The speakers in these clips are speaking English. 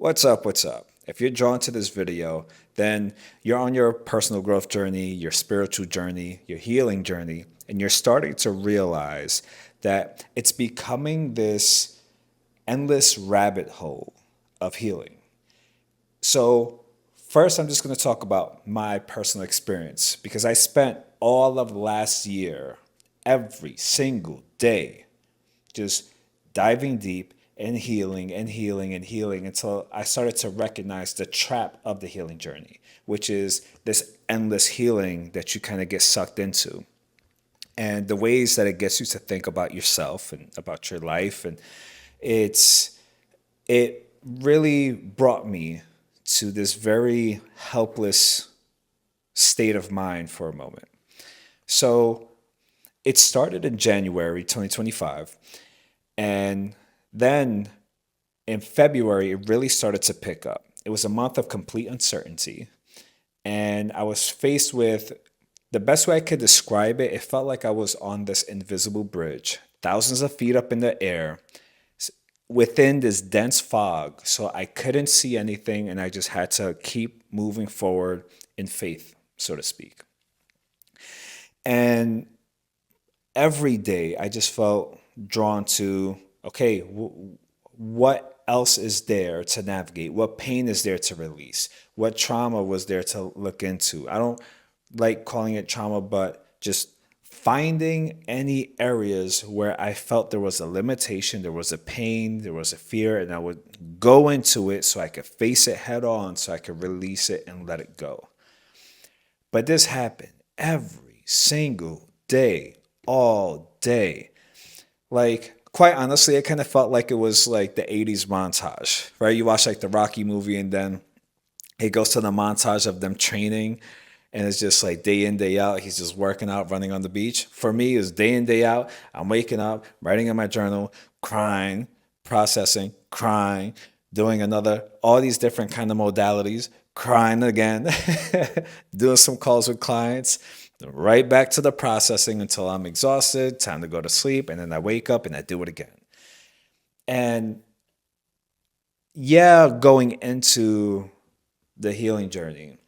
What's up? What's up? If you're drawn to this video, then you're on your personal growth journey, your spiritual journey, your healing journey, and you're starting to realize that it's becoming this endless rabbit hole of healing. So, first, I'm just going to talk about my personal experience because I spent all of last year, every single day, just diving deep and healing and healing and healing until I started to recognize the trap of the healing journey, which is this endless healing that you kind of get sucked into. And the ways that it gets you to think about yourself and about your life. And it's it really brought me to this very helpless state of mind for a moment. So it started in January 2025. And then in February, it really started to pick up. It was a month of complete uncertainty. And I was faced with the best way I could describe it, it felt like I was on this invisible bridge, thousands of feet up in the air, within this dense fog. So I couldn't see anything, and I just had to keep moving forward in faith, so to speak. And every day I just felt drawn to, okay, what else is there to navigate? What pain is there to release? What trauma was there to look into? I don't like calling it trauma, but just finding any areas where I felt there was a limitation, there was a pain, there was a fear, and I would go into it so I could face it head on, so I could release it and let it go. But this happened every single day, all day. Like, quite honestly, it kind of felt like it was like the 80s montage, right? You watch like the Rocky movie and then it goes to the montage of them training and it's just like day in, day out. He's just working out, running on the beach. For me, it's day in, day out. I'm waking up, writing in my journal, crying, processing, crying, doing another, all these different kind of modalities, crying again, doing some calls with clients, right back to the processing until I'm exhausted, time to go to sleep, and then I wake up and I do it again. And yeah, going into the healing journey,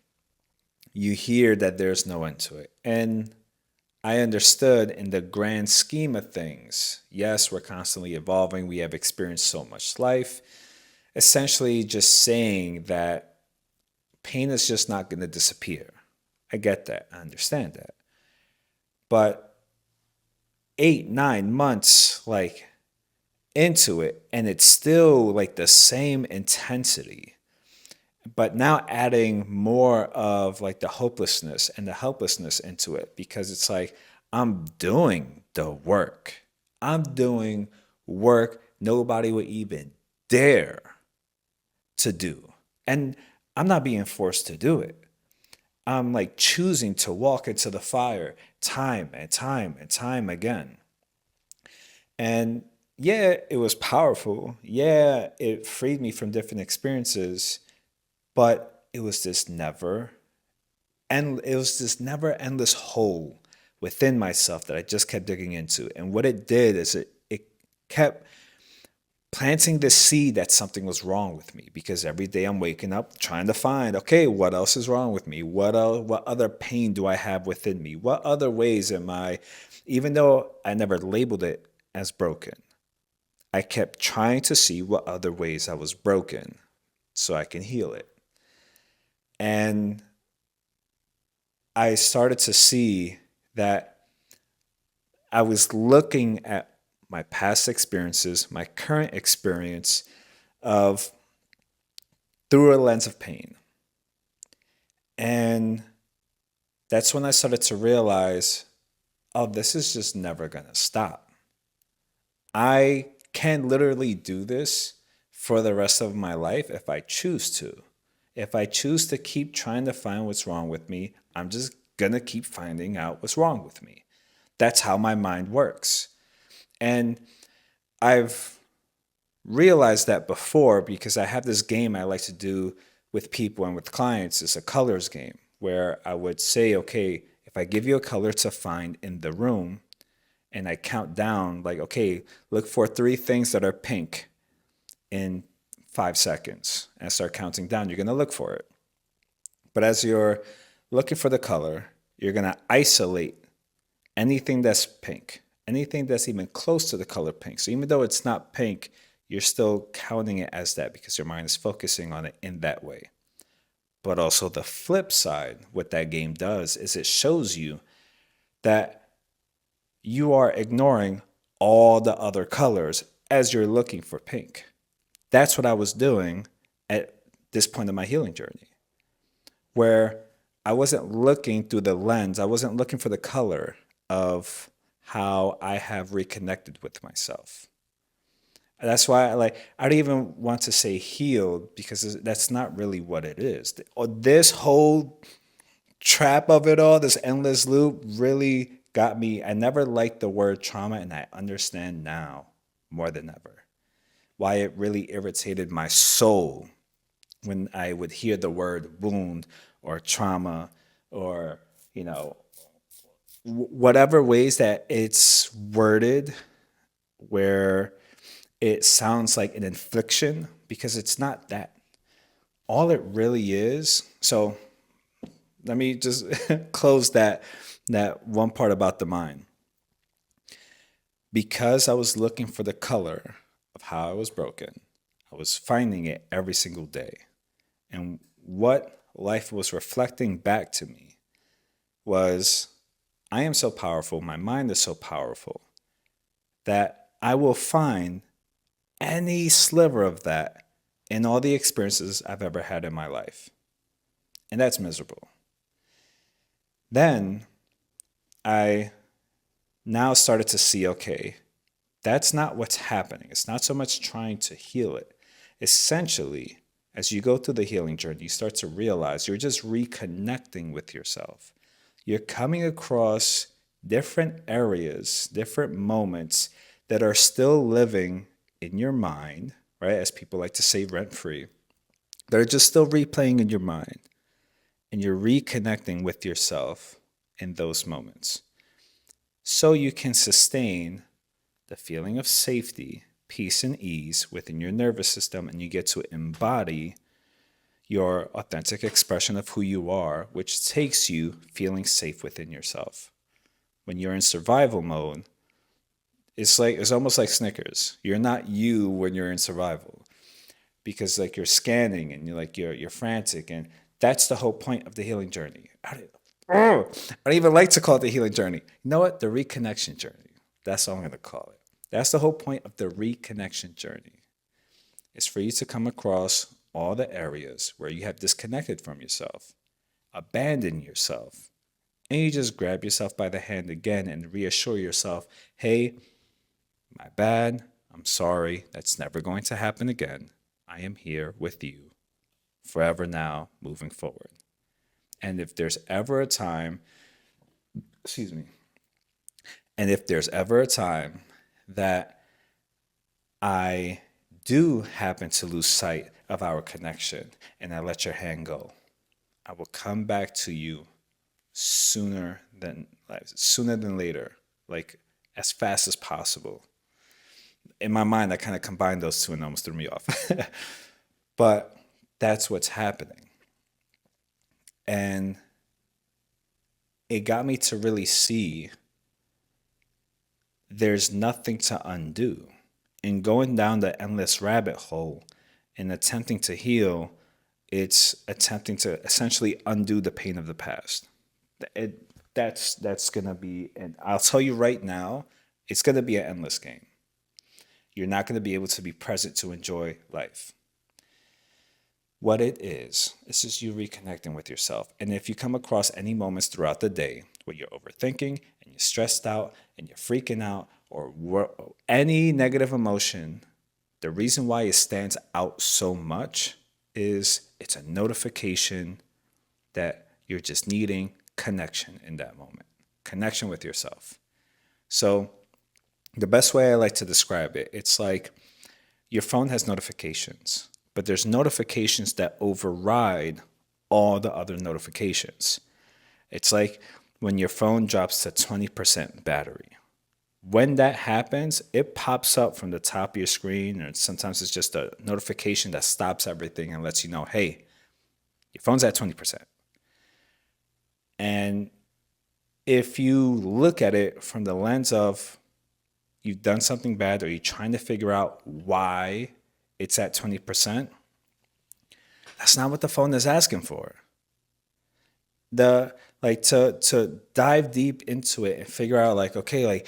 you hear that there's no end to it. And I understood in the grand scheme of things, yes, we're constantly evolving, we have experienced so much life. Essentially, just saying that pain is just not going to disappear. I get that. I understand that. But 8, 9 months like into it, and it's still like the same intensity, but now adding more of like the hopelessness and the helplessness into it because it's like I'm doing the work. I'm doing work nobody would even dare to do. And I'm not being forced to do it. I'm like choosing to walk into the fire time and time and time again. And yeah, it was powerful. Yeah, it freed me from different experiences, but it was this never endless hole within myself that I just kept digging into. And what it did is it kept planting this seed that something was wrong with me because every day I'm waking up trying to find, okay, what else is wrong with me? What other pain do I have within me? What other ways am I, even though I never labeled it as broken, I kept trying to see what other ways I was broken so I can heal it. And I started to see that I was looking at my past experiences, my current experience of through a lens of pain. And that's when I started to realize, oh, this is just never going to stop. I can literally do this for the rest of my life if I choose to. If I choose to keep trying to find what's wrong with me, I'm just going to keep finding out what's wrong with me. That's how my mind works. And I've realized that before because I have this game I like to do with people and with clients. It's a colors game where I would say, okay, if I give you a color to find in the room and I count down, like, okay, look for 3 things that are pink in 5 seconds and start counting down. You're going to look for it. But as you're looking for the color, you're going to isolate anything that's pink, anything that's even close to the color pink. So even though it's not pink, you're still counting it as that because your mind is focusing on it in that way. But also the flip side, what that game does is it shows you that you are ignoring all the other colors as you're looking for pink. That's what I was doing at this point in my healing journey, where I wasn't looking through the lens, I wasn't looking for the color of how I have reconnected with myself. And that's why I don't even want to say healed because that's not really what it is. This whole trap of it all, this endless loop really got me. I never liked the word trauma, and I understand now more than ever why it really irritated my soul when I would hear the word wound or trauma or, whatever ways that it's worded where it sounds like an infliction, because it's not that. All it really is. So let me just close that one part about the mind. Because I was looking for the color of how I was broken, I was finding it every single day. And what life was reflecting back to me was, I am so powerful, my mind is so powerful, that I will find any sliver of that in all the experiences I've ever had in my life. And that's miserable. Then I now started to see, okay, that's not what's happening. It's not so much trying to heal it. Essentially, as you go through the healing journey, you start to realize you're just reconnecting with yourself. You're coming across different areas, different moments that are still living in your mind, right? As people like to say, rent-free. They're just still replaying in your mind. And you're reconnecting with yourself in those moments. So you can sustain the feeling of safety, peace, and ease within your nervous system, and you get to embody your authentic expression of who you are, which takes you feeling safe within yourself. When you're in survival mode, it's almost like Snickers. You're not you when you're in survival, because you're scanning and you're frantic, and that's the whole point of the healing journey. I don't even like to call it the healing journey. You know what? The reconnection journey. That's what I'm going to call it. That's the whole point of the reconnection journey. It's for you to come across all the areas where you have disconnected from yourself, abandoned yourself, and you just grab yourself by the hand again and reassure yourself, hey, my bad, I'm sorry, that's never going to happen again. I am here with you forever now, moving forward. And if there's ever a time, and if there's ever a time that I do happen to lose sight of our connection and I let your hand go, I will come back to you sooner than later, as fast as possible. In my mind, I kind of combined those two and almost threw me off. But that's what's happening. And it got me to really see there's nothing to undo. In going down the endless rabbit hole and attempting to heal, it's attempting to essentially undo the pain of the past. That's going to be, and I'll tell you right now, it's going to be an endless game. You're not going to be able to be present to enjoy life. What it is just you reconnecting with yourself. And if you come across any moments throughout the day where you're overthinking and you're stressed out and you're freaking out or any negative emotion, the reason why it stands out so much is it's a notification that you're just needing connection in that moment, connection with yourself. So the best way I like to describe it, it's like your phone has notifications, but there's notifications that override all the other notifications. It's like when your phone drops to 20% battery. When that happens, it pops up from the top of your screen, or sometimes it's just a notification that stops everything and lets you know, hey, your phone's at 20%. And if you look at it from the lens of you've done something bad or you're trying to figure out why it's at 20%, that's not what the phone is asking for. The like to dive deep into it and figure out like, okay, like,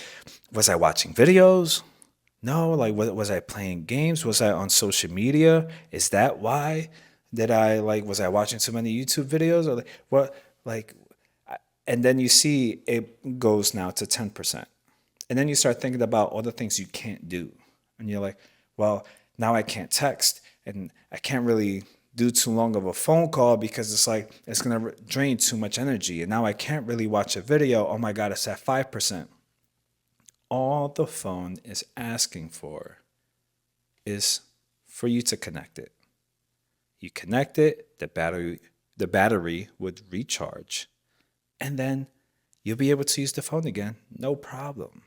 was I watching videos? No, like, was I playing games? Was I on social media? Is that why? Did I like, was I watching too many YouTube videos? Or like, what, like, and then you see it goes now to 10%. And then you start thinking about all the things you can't do. And you're like, well, now I can't text and I can't really do too long of a phone call because it's like, it's going to drain too much energy. And now I can't really watch a video. Oh my God, it's at 5%. All the phone is asking for is for you to connect it. You connect it, the battery would recharge, and then you'll be able to use the phone again, no problem.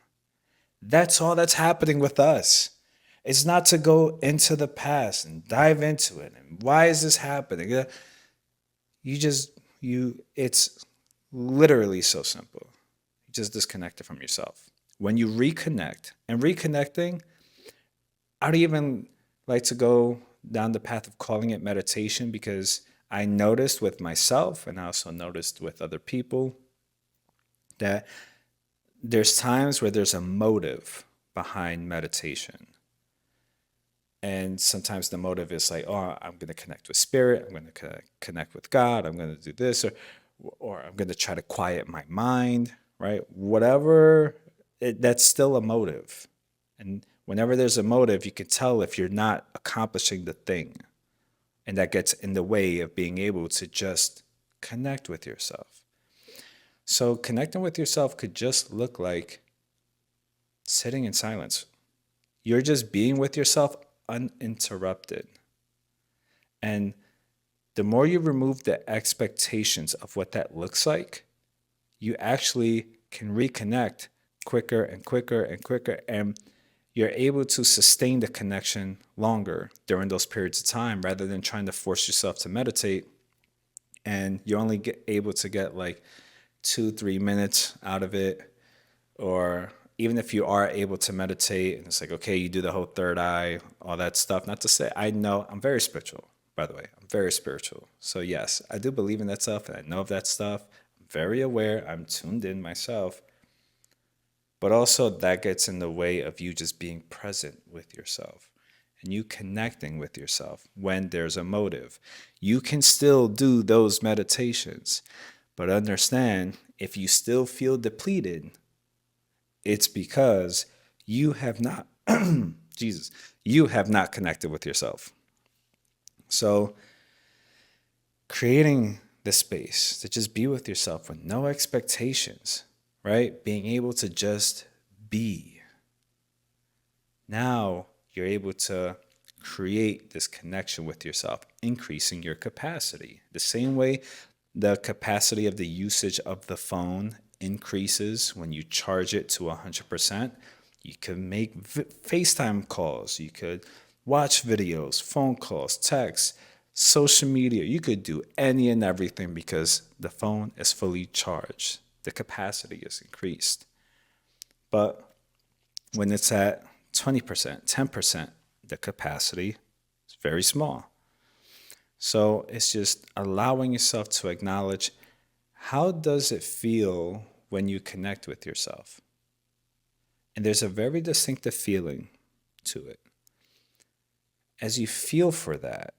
That's all that's happening with us. It's not to go into the past and dive into it and why is this happening? You just it's literally so simple. You just disconnect it from yourself. When you reconnect, and reconnecting, I don't even like to go down the path of calling it meditation because I noticed with myself and I also noticed with other people that there's times where there's a motive behind meditation. And sometimes the motive is like, oh, I'm going to connect with spirit. I'm going to connect with God. I'm going to do this, or I'm going to try to quiet my mind, right? Whatever, that's still a motive. And whenever there's a motive, you can tell if you're not accomplishing the thing. And that gets in the way of being able to just connect with yourself. So connecting with yourself could just look like sitting in silence. You're just being with yourself uninterrupted. And the more you remove the expectations of what that looks like, you actually can reconnect quicker and quicker and quicker. And you're able to sustain the connection longer during those periods of time rather than trying to force yourself to meditate. And you're only able to get like 2-3 minutes out of it, or even if you are able to meditate and it's like, okay, you do the whole third eye, all that stuff. Not to say, I know I'm very spiritual, by the way. I'm very spiritual. So yes, I do believe in that stuff and I know of that stuff. I'm very aware. I'm tuned in myself. But also that gets in the way of you just being present with yourself and you connecting with yourself when there's a motive. You can still do those meditations, but understand if you still feel depleted, it's because you have not, Jesus, you have not connected with yourself. So creating the space to just be with yourself with no expectations, right? Being able to just be. Now you're able to create this connection with yourself, increasing your capacity. The same way the capacity of the usage of the phone increases when you charge it to 100%. You can make FaceTime calls. You could watch videos, phone calls, texts, social media. You could do any and everything because the phone is fully charged. The capacity is increased. But when it's at 20%, 10%, the capacity is very small. So it's just allowing yourself to acknowledge, how does it feel when you connect with yourself? And there's a very distinctive feeling to it. As you feel for that,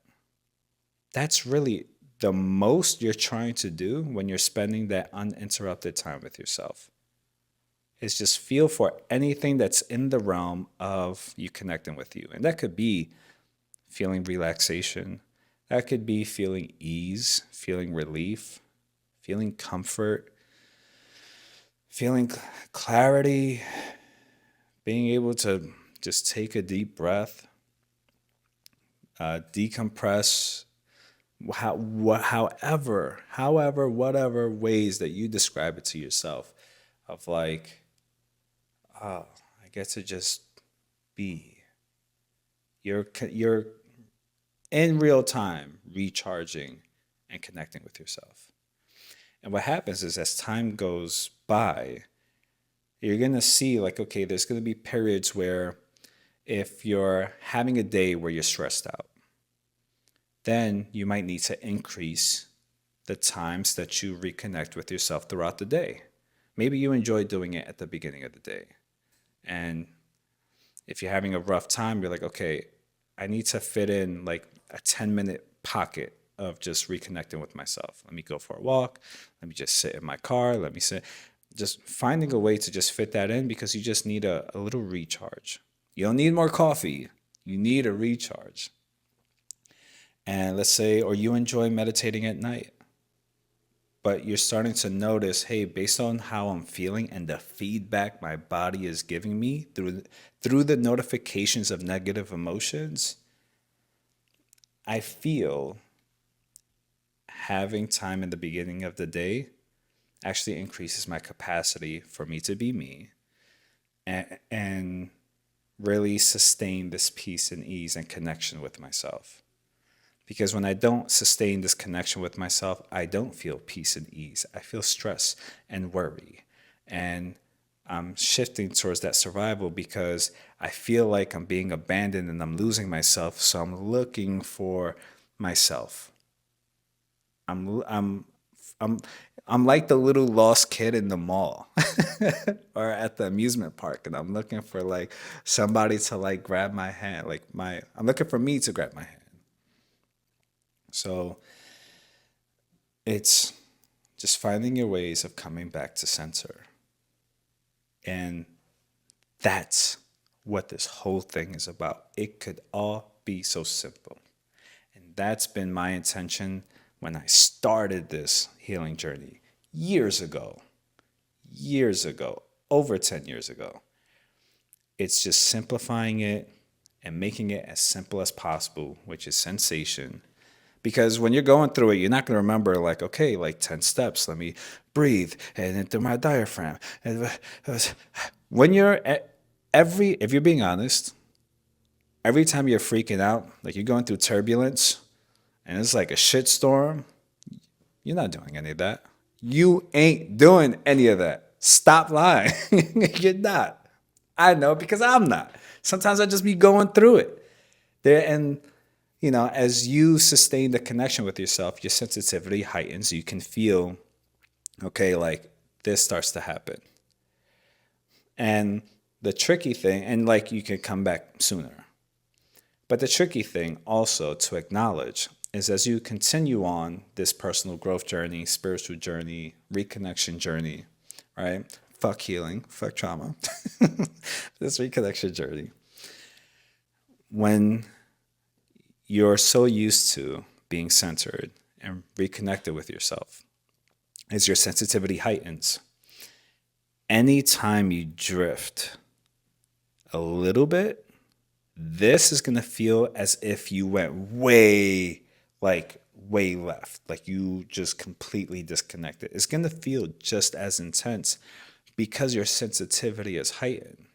that's really the most you're trying to do when you're spending that uninterrupted time with yourself. Is just feel for anything that's in the realm of you connecting with you. And that could be feeling relaxation. That could be feeling ease, feeling relief, feeling comfort, feeling clarity, being able to just take a deep breath, decompress, whatever ways that you describe it to yourself, of like, get to just be. You're in real time recharging and connecting with yourself. And what happens is as time goes by, you're going to see like, okay, there's going to be periods where if you're having a day where you're stressed out, then you might need to increase the times that you reconnect with yourself throughout the day. Maybe you enjoy doing it at the beginning of the day. And if you're having a rough time, you're like, okay, I need to fit in like a 10-minute pocket of just reconnecting with myself. Let me go for a walk. Let me just sit in my car. Let me sit. Just finding a way to just fit that in because you just need a little recharge. You don't need more coffee. You need a recharge. And let's say, or you enjoy meditating at night, but you're starting to notice, hey, based on how I'm feeling and the feedback my body is giving me through the notifications of negative emotions, I feel having time in the beginning of the day actually increases my capacity for me to be me and really sustain this peace and ease and connection with myself. Because when I don't sustain this connection with myself, I don't feel peace and ease. I feel stress and worry. And I'm shifting towards that survival because I feel like I'm being abandoned and I'm losing myself. So I'm looking for myself. I'm I'm I'm I'm like the little lost kid in the mall or at the amusement park, and I'm looking for like somebody to like grab my hand. I'm looking for me to grab my hand. So it's just finding your ways of coming back to center. And that's what this whole thing is about. It could all be so simple. And that's been my intention when I started this healing journey years ago, over 10 years ago. It's just simplifying it and making it as simple as possible, which is sensation. Because when you're going through it, you're not going to remember like, okay, like 10 steps. Let me breathe and then through my diaphragm. When you're if you're being honest, every time you're freaking out, like you're going through turbulence and it's like a shit storm, you're not doing any of that. You ain't doing any of that. Stop lying. You're not. I know because I'm not. Sometimes I just be going through it. And as you sustain the connection with yourself, your sensitivity heightens. You can feel, okay, like this starts to happen. And the tricky thing, and like you can come back sooner. But the tricky thing also to acknowledge is as you continue on this personal growth journey, spiritual journey, reconnection journey, right? Fuck healing, fuck trauma, this reconnection journey. When you're so used to being centered and reconnected with yourself, as your sensitivity heightens, anytime you drift a little bit, this is going to feel as if you went way left, like you just completely disconnected. It's going to feel just as intense because your sensitivity is heightened,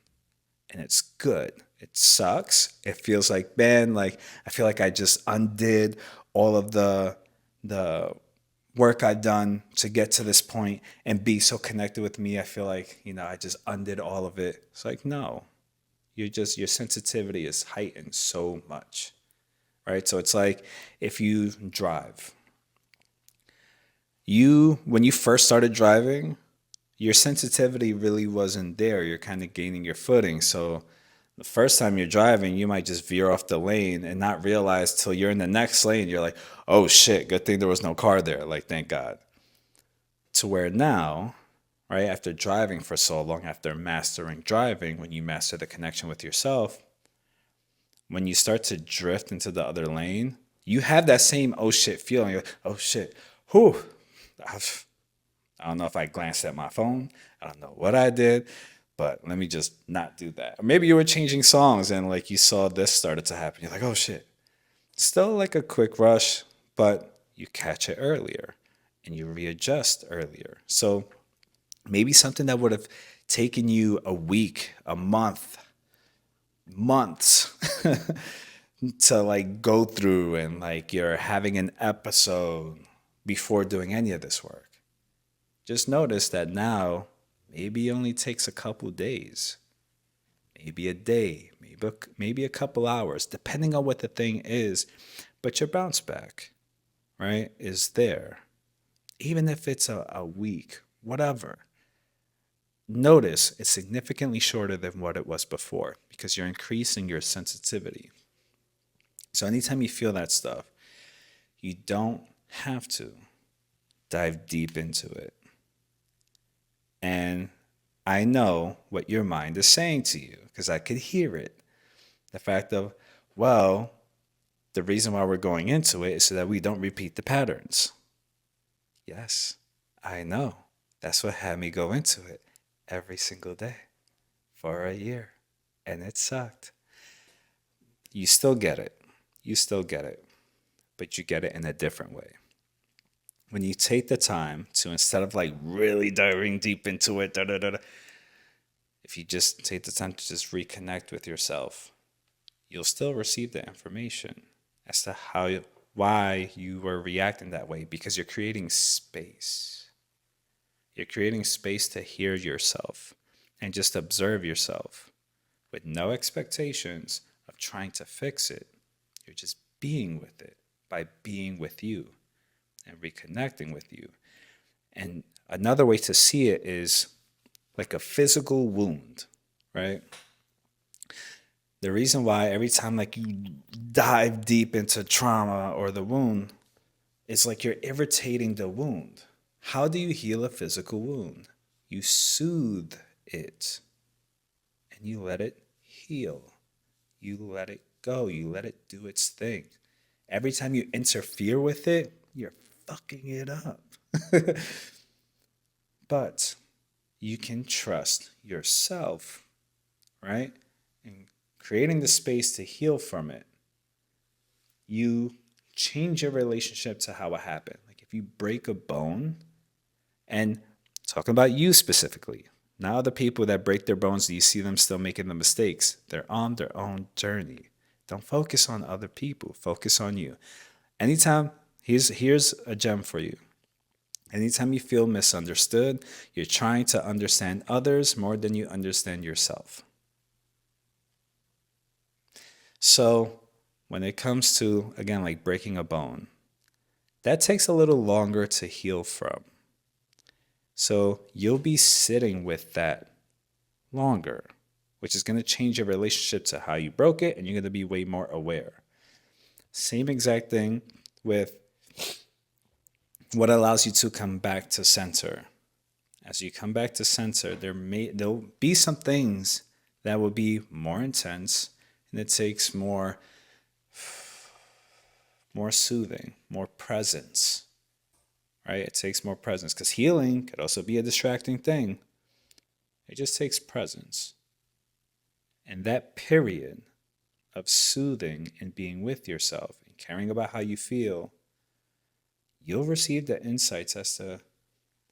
and it's good. It sucks. It feels like, man, like I feel like I just undid all of the work I've done to get to this point and be so connected with me. I feel like, I just undid all of it. It's like, no, your sensitivity is heightened so much, right? So it's like if you drive, when you first started driving, your sensitivity really wasn't there. You're kind of gaining your footing. So the first time you're driving, you might just veer off the lane and not realize till you're in the next lane, you're like, oh shit, good thing there was no car there. Like, thank God. To where now, right, after driving for so long, after mastering driving, when you master the connection with yourself, when you start to drift into the other lane, you have that same oh shit feeling. You're like, oh shit, whew. I don't know if I glanced at my phone. I don't know what I did, but let me just not do that. Or maybe you were changing songs and like you saw this started to happen. You're like, oh shit. Still like a quick rush, but you catch it earlier and you readjust earlier. So maybe something that would have taking you a week, a month, months to like go through, and like you're having an episode before doing any of this work. Just notice that now maybe it only takes a couple days, maybe a day, maybe a couple hours, depending on what the thing is. But your bounce back, right, is there. Even if it's a week, whatever. Notice it's significantly shorter than what it was before because you're increasing your sensitivity. So anytime you feel that stuff, you don't have to dive deep into it. And I know what your mind is saying to you because I could hear it. The fact of, well, the reason why we're going into it is so that we don't repeat the patterns. Yes, I know. That's what had me go into it every single day for a year. And it sucked. You still get it. You still get it. But you get it in a different way. When you take the time to, instead of like really diving deep into it, if you just take the time to just reconnect with yourself, you'll still receive the information as to why you were reacting that way, because you're creating space. You're creating space to hear yourself and just observe yourself with no expectations of trying to fix it. You're just being with it by being with you and reconnecting with you. And another way to see it is like a physical wound, right? The reason why every time like you dive deep into trauma or the wound, it's like you're irritating the wound. How do you heal a physical wound? You soothe it and you let it heal. You let it go. You let it do its thing. Every time you interfere with it, you're fucking it up. But you can trust yourself, right? And creating the space to heal from it, you change your relationship to how it happened. Like if you break a bone, and talking about you specifically, now the people that break their bones, do you see them still making the mistakes? They're on their own journey. Don't focus on other people. Focus on you. Anytime, here's a gem for you. Anytime you feel misunderstood, you're trying to understand others more than you understand yourself. So when it comes to, again, like breaking a bone, that takes a little longer to heal from. So you'll be sitting with that longer, which is going to change your relationship to how you broke it, and you're going to be way more aware. Same exact thing with what allows you to come back to center. As you come back to center, there'll be some things that will be more intense, and it takes more soothing, more presence, right? It takes more presence because healing could also be a distracting thing. It just takes presence. And that period of soothing and being with yourself and caring about how you feel, you'll receive the insights as to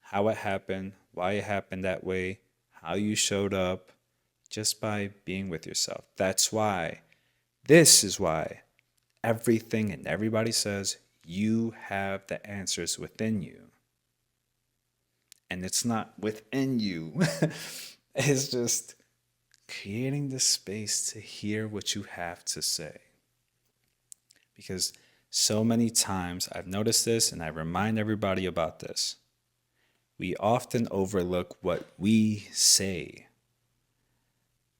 how it happened, why it happened that way, how you showed up, just by being with yourself. This is why everything and everybody says you have the answers within you. And it's not within you. It's just creating the space to hear what you have to say. Because so many times I've noticed this, and I remind everybody about this. We often overlook what we say,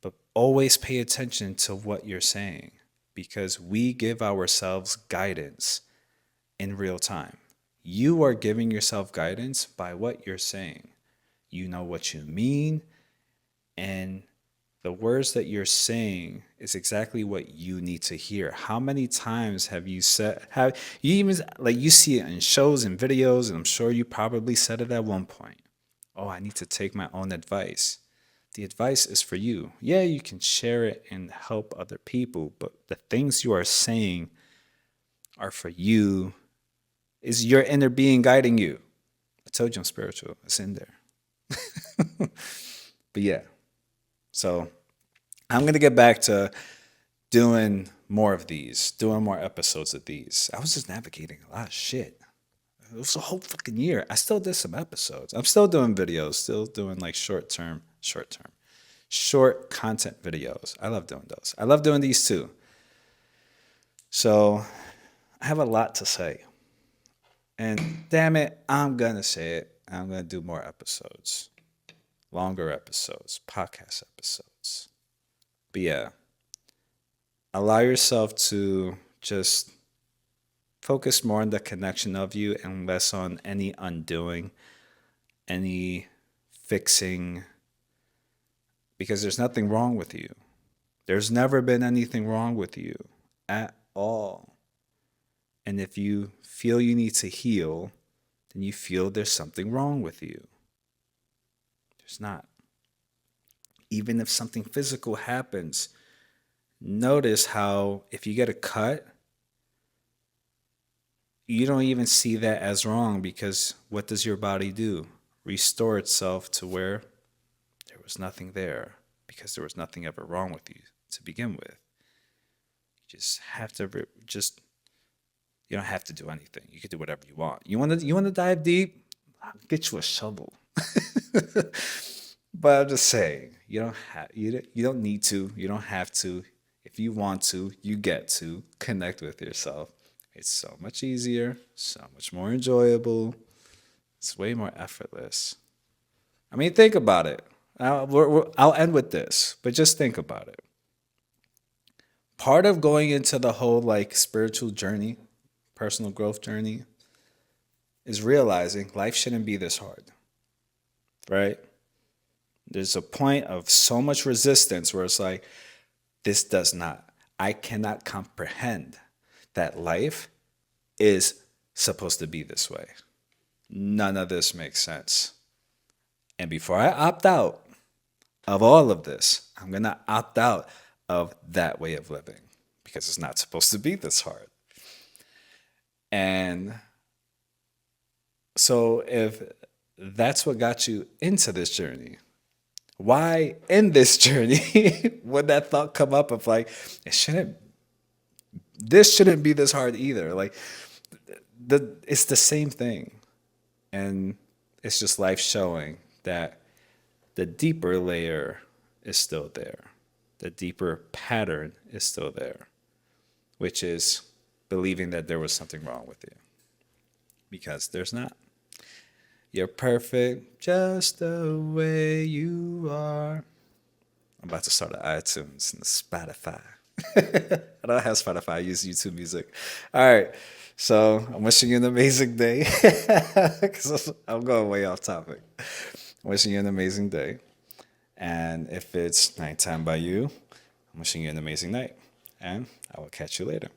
but always pay attention to what you're saying, because we give ourselves guidance in real time. You are giving yourself guidance by what you're saying. You know what you mean, and the words that you're saying is exactly what you need to hear. How many times have you you see it in shows and videos, and I'm sure you probably said it at one point. Oh, I need to take my own advice. The advice is for you. Yeah, you can share it and help other people, but the things you are saying are for you. Is your inner being guiding you? I told you I'm spiritual. It's in there. But yeah, so I'm going to get back to doing more of these, doing more episodes of these. I was just navigating a lot of shit. It was a whole fucking year. I still did some episodes. I'm still doing videos, still doing like short content videos. I love doing those. I love doing these too. So I have a lot to say. And damn it, I'm going to say it. I'm going to do more episodes, longer episodes, podcast episodes. But yeah, allow yourself to just focus more on the connection of you and less on any undoing, any fixing, because there's nothing wrong with you. There's never been anything wrong with you at all. And if you feel you need to heal, then you feel there's something wrong with you. There's not. Even if something physical happens, notice how if you get a cut, you don't even see that as wrong, because what does your body do? Restore itself to where there was nothing there, because there was nothing ever wrong with you to begin with. You just have to you don't have to do anything. You can do whatever you want. You want to dive deep? I'll get you a shovel. But I'm just saying, you don't need to, you don't have to. If you want to, you get to connect with yourself. It's so much easier, so much more enjoyable. It's way more effortless. I mean, think about it. I'll end with this, but just think about it. Part of going into the whole like spiritual journey, personal growth journey, is realizing life shouldn't be this hard, right? There's a point of so much resistance where it's like, I cannot comprehend that life is supposed to be this way. None of this makes sense. And before I opt out of all of this, I'm going to opt out of that way of living, because it's not supposed to be this hard. And so if that's what got you into this journey, why in this journey would that thought come up of like, this shouldn't be this hard either? Like, it's the same thing. And it's just life showing that the deeper layer is still there. The deeper pattern is still there, which is believing that there was something wrong with you, because there's not. You're perfect just the way you are. I'm about to start at iTunes and Spotify. I don't have Spotify, I use YouTube Music. All right. So I'm wishing you an amazing day. Because I'm going way off topic. I'm wishing you an amazing day. And if it's nighttime by you, I'm wishing you an amazing night. And I will catch you later.